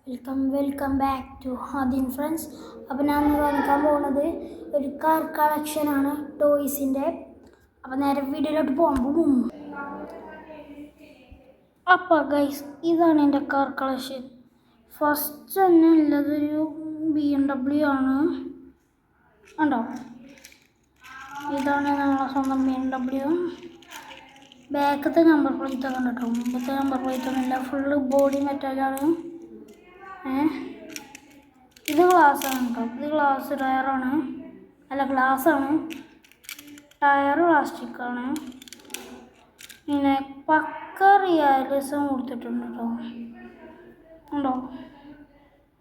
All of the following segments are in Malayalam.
Welcome back to Aadin friends. അപ്പോൾ ഞാൻ കാണിക്കാൻ പോകുന്നത് ഒരു കാർ കളക്ഷനാണ് ടോയ്സിൻ്റെ. അപ്പോൾ നേരെ വീഡിയോയിലോട്ട് പോകുമ്പോൾ അപ്പോൾ ഗൈസ്, ഇതാണ് എൻ്റെ കാർ കളക്ഷൻ. ഫസ്റ്റ് തന്നെ ഉള്ളതൊരു BMW ആണ്. ഉണ്ടോ, ഇതാണ് നമ്മളെ സ്വന്തം BMW. ബാക്കത്തെ നമ്പർ പ്ലേറ്റ് ഒക്കെ കണ്ടിട്ടോ, മുമ്പത്തെ നമ്പർ പ്ലേറ്റ് ഒന്നുമില്ല, ഫുള്ള് ബോഡി മെറ്റലാണ്. ഇത് ഗ്ലാസ്സാണ് കേട്ടോ, ഇത് ഗ്ലാസ് ടയറാണ്, അല്ല ഗ്ലാസ്സാണ്, ടയർ പ്ലാസ്റ്റിക്കാണ്. പിന്നെ പക്ക റിയാലിസം കൊടുത്തിട്ടുണ്ട് കേട്ടോ, ഉണ്ടോ,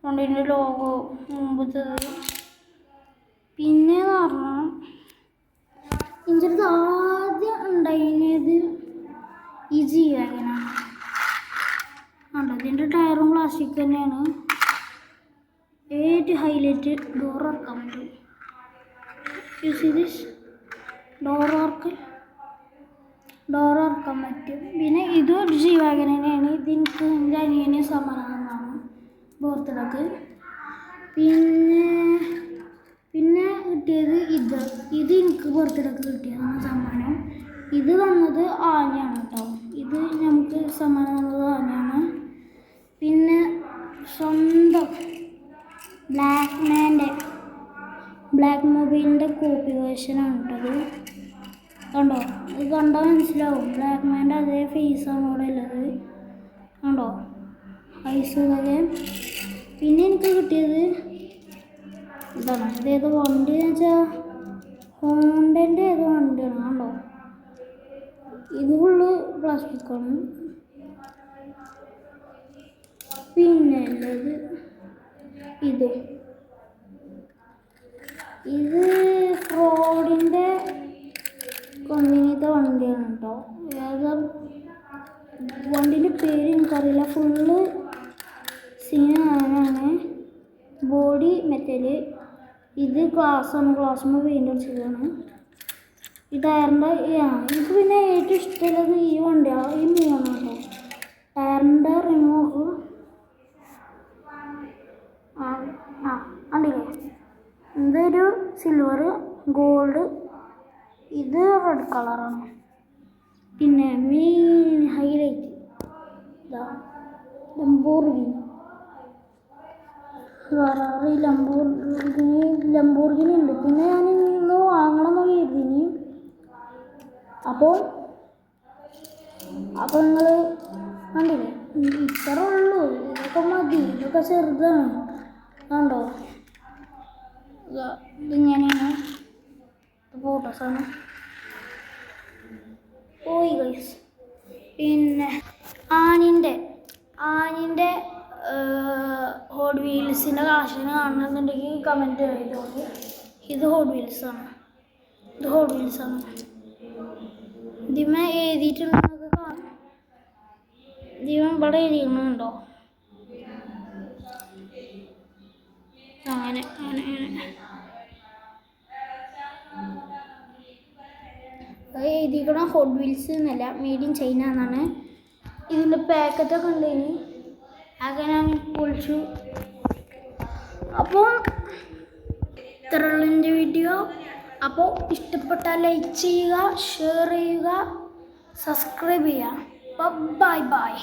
വണ്ടീൻ്റെ ലോഗോ മുമ്പത്തത്. പിന്നെ പറഞ്ഞാൽ ഇതിൻ്റെ ആദ്യം ഉണ്ടായിരുന്നത് ഈ ജീവനാണ്. ഉണ്ടോ, ഇതിൻ്റെ ടയറും പ്ലാസ്റ്റിക് തന്നെയാണ്. ഏറ്റവും ഹൈലൈറ്റ് ഡോർ ഇറക്കാൻ പറ്റും. ഡോർ ഇറക്കാൻ പറ്റും. പിന്നെ ഇതൊരു ജീവാഗൻ തന്നെയാണ്. ഇതെനിക്ക് എൻ്റെ അനിയന് സമ്മാനമാണ് ബർത്ത്ഡേക്ക്. പിന്നെ കിട്ടിയത് ഇത് എനിക്ക് ബർത്ത്ഡേക്ക് കിട്ടിയതാണ് സമ്മാനം. ഇത് വന്നത് ആനയാണ് കേട്ടോ, ഇത് നമുക്ക് സമ്മാനം തന്നത് ആനയാണ്. പിന്നെ സ്വന്തം ബ്ലാക്ക് മൊബൈലിൻ്റെ കോപ്പി വേർഷനാണ് കേട്ടത്. കണ്ടോ, ഇത് കണ്ടാൽ മനസ്സിലാവും, ബ്ലാക്ക് മാൻ്റെ അതേ ഫേസാണ് ഇവിടെ ഉള്ളത്. കണ്ടോ, ഐസുകളെ. പിന്നെ എനിക്ക് കിട്ടിയത് ഇതാണ്. ഇതേത് വണ്ടി എന്ന് വെച്ചാൽ ഹോണ്ടൻ്റെ ഏത് വണ്ടിയാണ്. കണ്ടോ, ഇത് ഫുള്ള് പ്ലാസ്റ്റിക്കാണ്. പിന്നെ ഉള്ളത് ഇത് ഫ്രോഡിൻ്റെ കമ്പനിത്തെ വണ്ടിയാണ് കേട്ടോ. ഏതാ വണ്ടീൻ്റെ പേര് എനിക്കറിയില്ല. ഫുള്ള് സീനാണ്. Body metal. ഇത് ഗ്ലാസ്സാണ്, ഗ്ലാസ്സുമ്പോൾ പെയിൻ്റ് അടിച്ചതാണ്. ഈ ടയറിൻ്റെ എനിക്ക് പിന്നെ ഏറ്റവും ഇഷ്ടമുള്ളത് ഈ വണ്ടിയാണ്, ഈ മൂന്നാണ് കേട്ടോ. ടയറിൻ്റെ റിമൂവ് കണ്ടില്ലേ, ഇതൊരു സിൽവർ, ഗോൾഡ്, ഇത് റെഡ് കളറാണ്. പിന്നെ മെയിൻ ഹൈലൈറ്റ് ലംബോർഗിനി. ലംബോർഗിനി ഉണ്ട്. പിന്നെ ഞാൻ ഇന്ന് വാങ്ങണമെന്ന് കരുതിനി. അപ്പോൾ നിങ്ങൾ കണ്ടില്ലേ, ഇത്ര ഉള്ളൂ, ഇതൊക്കെ മതി, ഇതൊക്കെ ചെറുതാണ്. കണ്ടോ, ഇതിങ്ങനെയാണ്, ഫോട്ടോസാണ്. പോയി ഗൈസ്. പിന്നെ ആനിൻ്റെ ഹോട്ട് വീൽസിൻ്റെ കളക്ഷൻ കാണണമെന്നുണ്ടെങ്കിൽ കമൻറ്റ് ചെയ്തോളൂ. ഇത് ഹോട്ട് വീൽസാണ്. ഇതിമേ എഴുതിയിട്ടുണ്ടെന്നൊക്കെ കാണാം. ഇതിമേ ഇവിടെ എഴുതിയിട്ടുണ്ടോ, അങ്ങനെ എഴുതിക്കണം. ഹോട്ട് വീൽസ് എന്നല്ല, മെയ്ഡ് ഇൻ ചൈന എന്നാണ്. ഇതിൻ്റെ പാക്കറ്റൊക്കെ ഉണ്ടേനി, അങ്ങനെ ഞാൻ പൊളിച്ചു. അപ്പോൾ ഇത്രയുള്ള എൻ്റെ വീഡിയോ. അപ്പോൾ ഇഷ്ടപ്പെട്ടാൽ ലൈക്ക് ചെയ്യുക, ഷെയർ ചെയ്യുക, സബ്സ്ക്രൈബ് ചെയ്യുക. ബൈ.